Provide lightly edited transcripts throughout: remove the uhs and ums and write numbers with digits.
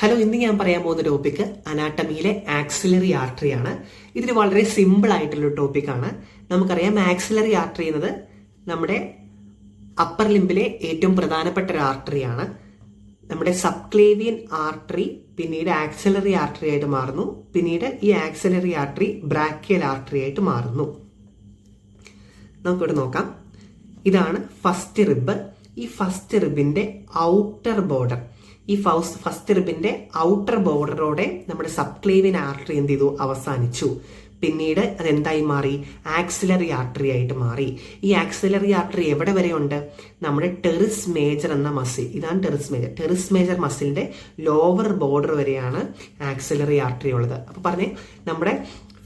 Hello, ഇന്ന് ഞാൻ പറയാൻ പോകുന്ന ടോപ്പിക് അനാട്ടമിയിലെ ആക്സിലറി ആർട്ടറി ആണ്. ഇതിൽ വളരെ സിമ്പിൾ ആയിട്ടുള്ള ടോപ്പിക്കാണ്. നമുക്കറിയാം ആക്സിലറി ആർട്ടറി എന്നത് നമ്മുടെ അപ്പർ ലിംബിലെ ഏറ്റവും പ്രധാനപ്പെട്ട ഒരു ആർട്ടറിയാണ്. നമ്മുടെ സബ്ക്ലേവിയൻ ആർട്ടറി പിന്നീട് ആക്സിലറി ആർട്ടറി ആയിട്ട് മാറുന്നു. പിന്നീട് ഈ ആക്സിലറി ആർട്ടറി ബ്രാക്കിയൽ ആർട്ടറി ആയിട്ട് മാറുന്നു. നമുക്കിവിടെ നോക്കാം. ഇതാണ് ഫസ്റ്റ് റിബ്. ഈ ഫസ്റ്റ് റിബിന്റെ ഔട്ടർ ബോർഡർ, ഈ ഫസ്റ്റ് റിബിന്റെ ഔട്ടർ ബോർഡറോടെ നമ്മുടെ സബ്ക്ലേവിയൻ ആർട്ടറി എന്ത് ചെയ്തു? അവസാനിച്ചു. പിന്നീട് അതെന്തായി മാറി? ആക്സിലറി ആർട്ടറി ആയിട്ട് മാറി. ഈ ആക്സിലറി ആർട്ടറി എവിടെ വരെ ഉണ്ട്? നമ്മുടെ ടെറിസ് മേജർ എന്ന മസിൽ, ഇതാണ് ടെറിസ് മേജർ. ടെറിസ് മേജർ മസിലിന്റെ ലോവർ ബോർഡർ വരെയാണ് ആക്സിലറി ആർട്ടറി ഉള്ളത്. അപ്പൊ പറഞ്ഞേ, നമ്മുടെ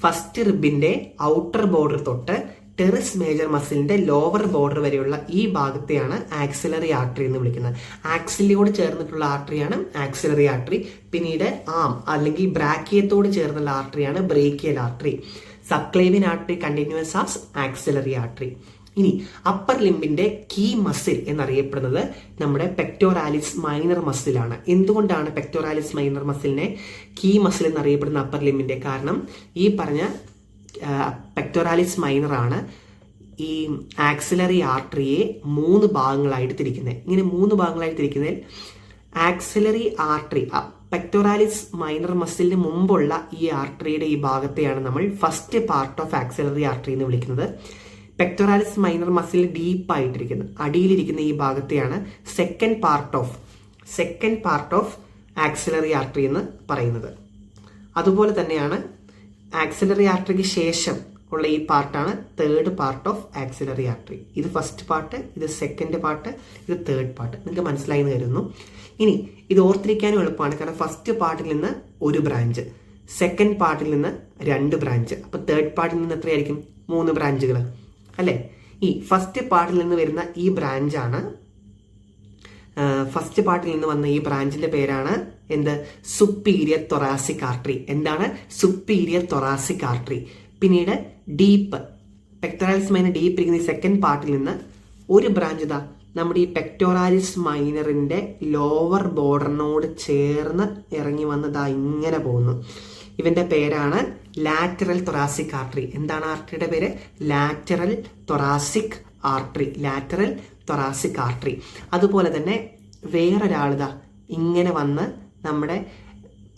ഫസ്റ്റ് റിബിന്റെ ഔട്ടർ ബോർഡർ തൊട്ട് ടെറിസ് മേജർ മസിലിന്റെ ലോവർ ബോർഡർ വരെയുള്ള ഈ ഭാഗത്തെയാണ് ആക്സിലറി ആർട്ടറി എന്ന് വിളിക്കുന്നത്. ആക്സിലിയോട് ചേർന്നിട്ടുള്ള ആർട്ടറിയാണ് ആക്സിലറി ആർട്ടറി. പിന്നീട് ആം അല്ലെങ്കിൽ ബ്രാക്കിയത്തോട് ചേർന്നുള്ള ആർട്ടറിയാണ് brachial artery. Subclavian artery continues as axillary artery. ഇനി അപ്പർ ലിംബിന്റെ കീ മസിൽ എന്നറിയപ്പെടുന്നത് നമ്മുടെ പെക്ടോറാലിസ് മൈനർ മസിലാണ്. എന്തുകൊണ്ടാണ് പെക്ടോറാലിസ് മൈനർ മസിലിനെ കീ മസിൽ എന്നറിയപ്പെടുന്ന അപ്പർ ലിംബിന്റെ? കാരണം ഈ പറഞ്ഞ പെക്ടോറാലിസ് മൈനർ ആണ് ഈ ആക്സിലറി ആർട്ടറിയെ 3 ഭാഗങ്ങളായിട്ട് തിരിക്കുന്നത്. ഇങ്ങനെ 3 ഭാഗങ്ങളായിട്ട് തിരിക്കുന്നതിൽ ആക്സിലറി ആർട്ടറി, പെക്ടോറാലിസ് മൈനർ മസിലിന് മുമ്പുള്ള ഈ ആർട്ടറിയുടെ ഈ ഭാഗത്തെയാണ് നമ്മൾ first part of axillary artery എന്ന് വിളിക്കുന്നത്. പെക്ടോറാലിസ് മൈനർ മസിൽ ഡീപ്പായിട്ടിരിക്കുന്നത്, അടിയിലിരിക്കുന്ന ഈ ഭാഗത്തെയാണ് second part of axillary artery എന്ന് പറയുന്നത്. അതുപോലെ തന്നെയാണ് ആക്സിലറി ആർട്ടറിക്ക് ശേഷം ഉള്ള ഈ പാർട്ടാണ് third part of axillary artery. ഇത് ഫസ്റ്റ് പാർട്ട്, ഇത് സെക്കൻഡ് പാർട്ട്, ഇത് തേർഡ് പാർട്ട്. നിങ്ങൾക്ക് മനസ്സിലായി എന്ന് കരുതുന്നു. ഇനി ഇത് ഓർത്തിരിക്കാനും എളുപ്പമാണ്. കാരണം ഫസ്റ്റ് പാർട്ടിൽ നിന്ന് 1 ബ്രാഞ്ച്, സെക്കൻഡ് പാർട്ടിൽ നിന്ന് 2 ബ്രാഞ്ച്, അപ്പൊ തേർഡ് പാർട്ടിൽ നിന്ന് എത്രയായിരിക്കും? 3 ബ്രാഞ്ചുകൾ അല്ലെ? ഈ ഫസ്റ്റ് പാർട്ടിൽ നിന്ന് വരുന്ന ഈ ബ്രാഞ്ചാണ്, ഫസ്റ്റ് പാർട്ടിൽ നിന്ന് വന്ന ഈ ബ്രാഞ്ചിന്റെ പേരാണ് എന്ത്? Superior thoracic artery. എന്താണ്? Superior thoracic artery. പിന്നീട് ഡീപ്പ്, പെക്ടോറാലിസ് മൈനർ ഡീപ്പ് ഇരിക്കുന്ന ഈ സെക്കൻഡ് പാർട്ടിൽ നിന്ന് 1 ബ്രാഞ്ച് ഇതാ നമ്മുടെ ഈ പെക്ടോറാലിസ് മൈനറിന്റെ ലോവർ ബോർഡറിനോട് ചേർന്ന് ഇറങ്ങി വന്നതാ ഇങ്ങനെ പോകുന്നു. ഇവന്റെ പേരാണ് ലാറ്ററൽ തൊറാസിക് ആർട്ടറി. എന്താണ് ആർട്ടറിയുടെ പേര്? Lateral thoracic artery. Lateral thoracic artery. അതുപോലെ തന്നെ വേറൊരാളിതാ ഇങ്ങനെ വന്ന് നമ്മുടെ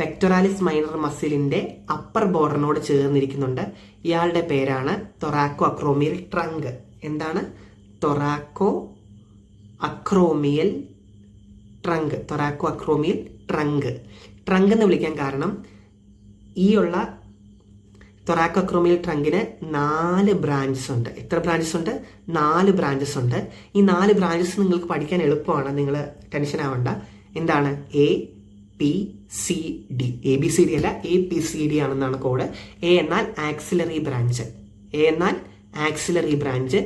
പെക്ടോറാലിസ് മൈനർ മസിലിന്റെ അപ്പർ ബോർഡറിനോട് ചേർന്നിരിക്കുന്നുണ്ട്. ഇയാളുടെ പേരാണ് തൊറാക്കോ അക്രോമിയൽ ട്രങ്ക്. എന്താണ്? തൊറാക്കോ acromial trunk. തൊറാക്കോ acromial trunk. Trunk എന്ന് വിളിക്കാൻ കാരണം ഈ ഉള്ള തൊറാക്കോ അക്രോമിയൽ ട്രങ്കിന് 4 ബ്രാഞ്ചസ് ഉണ്ട്. എത്ര ബ്രാഞ്ചസ് ഉണ്ട്? 4 ബ്രാഞ്ചസ് ഉണ്ട്. ഈ 4 ബ്രാഞ്ചസ് നിങ്ങൾക്ക് പഠിക്കാൻ എളുപ്പമാണ്, നിങ്ങൾ ടെൻഷൻ ആവണ്ട. എന്താണ്? APCD. ABCD അല്ല, APCD ആണെന്നാണ് കോഡ്. A എന്നാൽ ആക്സിലറി ബ്രാഞ്ച്, A എന്നാൽ ആക്സിലറി ബ്രാഞ്ച്,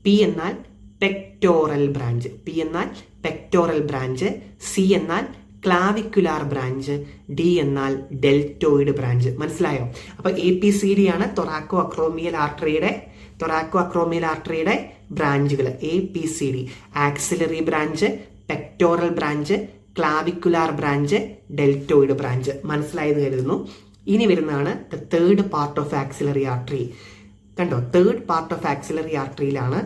P എന്നാൽ പെക്ടോറൽ ബ്രാഞ്ച്, P എന്നാൽ പെക്ടോറൽ ബ്രാഞ്ച്, C എന്നാൽ ക്ലാവിക്കുലാർ ബ്രാഞ്ച്, D എന്നാൽ ഡെൽറ്റോയിഡ് ബ്രാഞ്ച്. മനസ്സിലായോ? അപ്പൊ APCD ആണ് തൊറാക്കോ അക്രോമിയൽ ആർട്ടറിയുടെ ബ്രാഞ്ചുകൾ. APCD: axillary branch, pectoral branch, clavicular branch, deltoid branch. മനസ്സിലായത് കരുതുന്നു. ഇനി വരുന്നതാണ് third part of axillary artery. കണ്ടോ? തേർഡ് പാർട്ട് ഓഫ് ആക്സിലറി ആർട്ടറിയിലാണ്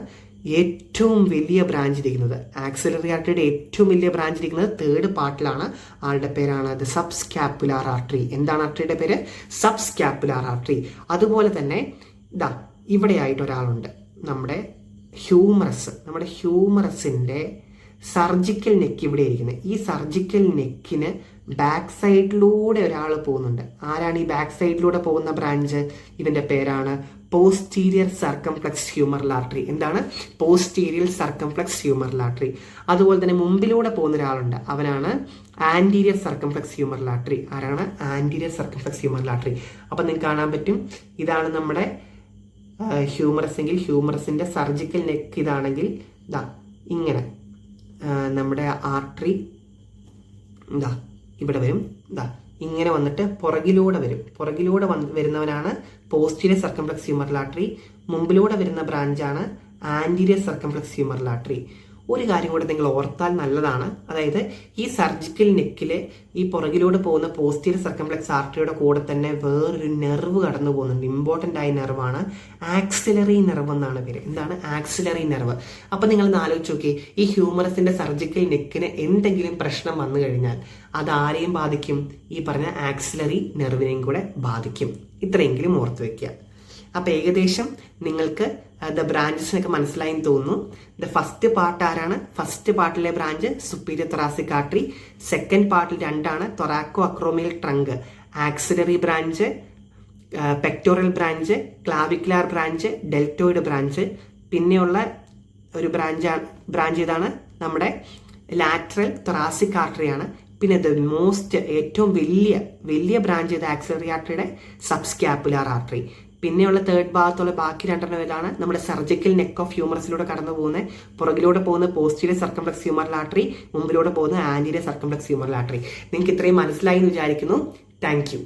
ഏറ്റവും വലിയ ബ്രാഞ്ച് ഇരിക്കുന്നത്. ആക്സിലറി ആർട്ടറിയുടെ ഏറ്റവും വലിയ ബ്രാഞ്ച് ഇരിക്കുന്നത് തേർഡ് പാർട്ടിലാണ്. ആളുടെ പേരാണ് സബ്സ്കാപ്പുലാർ ആർട്ടറി. എന്താണ് ആർട്ടറിയുടെ പേര്? സബ്സ്കാപ്പുലാർ ആർട്ടറി. അതുപോലെ തന്നെ ഇതാ ഇവിടെ ആയിട്ട് ഒരാളുണ്ട്, നമ്മുടെ ഹ്യൂമറസ്. നമ്മുടെ ഹ്യൂമറസിന്റെ സർജിക്കൽ നെക്ക് ഇവിടെ ഇരിക്കുന്നത്. ഈ സർജിക്കൽ നെക്കിന് ബാക്ക് സൈഡിലൂടെ ഒരാൾ പോകുന്നുണ്ട്. ആരാണ് ഈ ബാക്ക് സൈഡിലൂടെ പോകുന്ന ബ്രാഞ്ച്? ഇവന്റെ പേരാണ് പോസ്റ്റീരിയർ സർക്കംഫ്ലക്സ് ഹ്യൂമറൽ ആർട്ടറി. എന്താണ്? Posterior circumflex humeral artery. അതുപോലെ തന്നെ മുമ്പിലൂടെ പോകുന്ന ഒരാളുണ്ട്, അവനാണ് ആന്റീരിയർ സർക്കംഫ്ലക്സ് ഹ്യൂമറൽ ആർട്ടറി. ആരാണ്? Anterior circumflex humeral artery. അപ്പൊ നിങ്ങൾക്ക് കാണാൻ പറ്റും, ഇതാണ് നമ്മുടെ ഹ്യൂമറസ് എങ്കിൽ ഹ്യൂമറസിന്റെ സർജിക്കൽ നെക്ക് ഇതാണെങ്കിൽ ഇതാ ഇങ്ങനെ നമ്മുടെ ആർട്ടറി ഇതാ ഇവിടെ വരും. ഇതാ ഇങ്ങനെ വന്നിട്ട് പുറകിലൂടെ വരുന്നവനാണ് പോസ്റ്റീരിയർ സർക്കംഫ്ലക്സ് ഹ്യൂമറൽ ആർട്ടറി. മുമ്പിലൂടെ വരുന്ന ബ്രാഞ്ചാണ് ആന്റീരിയർ സർക്കംഫ്ലക്സ് ഹ്യൂമറൽ ആർട്ടറി. ഒരു കാര്യം കൂടെ നിങ്ങൾ ഓർത്താൽ നല്ലതാണ്. അതായത് ഈ സർജിക്കൽ നെക്കില് ഈ പുറകിലൂടെ പോകുന്ന പോസ്റ്റീരിയർ സർക്കംഫ്ലെക്സ് ആർട്ടറിയുടെ കൂടെ തന്നെ വേറൊരു നെർവ് കടന്നു പോകുന്നുണ്ട്. ഇമ്പോർട്ടന്റ് ആയ നെർവാണ് ആക്സിലറി നെർവ് എന്നാണ് പേര്. എന്താണ് ആക്സിലറി നെർവ്? അപ്പൊ നിങ്ങൾ ആലോചിച്ച് നോക്കി, ഈ ഹ്യൂമറസിന്റെ സർജിക്കൽ നെക്കിന് എന്തെങ്കിലും പ്രശ്നം വന്നു കഴിഞ്ഞാൽ അത് ആരെയും ബാധിക്കും? ഈ പറഞ്ഞ ആക്സിലറി നെർവിനെയും കൂടെ ബാധിക്കും. ഇത്രയെങ്കിലും ഓർത്ത് വെക്കുക. അപ്പൊ ഏകദേശം നിങ്ങൾക്ക് ദ ബ്രാഞ്ചസിനൊക്കെ മനസ്സിലായി തോന്നുന്നു. ദ ഫസ്റ്റ് പാർട്ട് ആരാണ്? ഫസ്റ്റ് പാർട്ടിലെ branch superior thoracic artery. Second പാർട്ടിൽ 2 thoracoacromial trunk, axillary branch, pectoral branch, clavicular branch, deltoid branch. പിന്നെയുള്ള ഒരു ബ്രാഞ്ച് ഇതാണ് നമ്മുടെ ലാറ്ററൽ തൊറാസിക് ആർട്ടറിയാണ്. പിന്നെ ഏറ്റവും വലിയ ബ്രാഞ്ച് ഇത് ആക്സിലറി ആർട്ടറിയുടെ സബ്സ്കാപ്പുലാർ ആർട്ടറി. പിന്നെയുള്ള തേർഡ് ഭാഗത്തുള്ള ബാക്കി 2 ഇതാണ് നമ്മുടെ സർജിക്കൽ നെക്ക് ഓഫ് ഹ്യൂമറസിലൂടെ കടന്നു പോകുന്ന, പുറകിലൂടെ പോകുന്ന പോസ്റ്റീരിയർ സർക്കംഫ്ലെക്സ് ഹ്യൂമറൽ ആർട്ടറി, മുമ്പിലൂടെ പോകുന്ന ആന്റീരിയർ സർക്കംഫ്ലെക്സ് ഹ്യൂമറൽ ആർട്ടറി. നിങ്ങൾക്ക് ഇത്രയും മനസ്സിലായി എന്ന് വിചാരിക്കുന്നു. Thank you.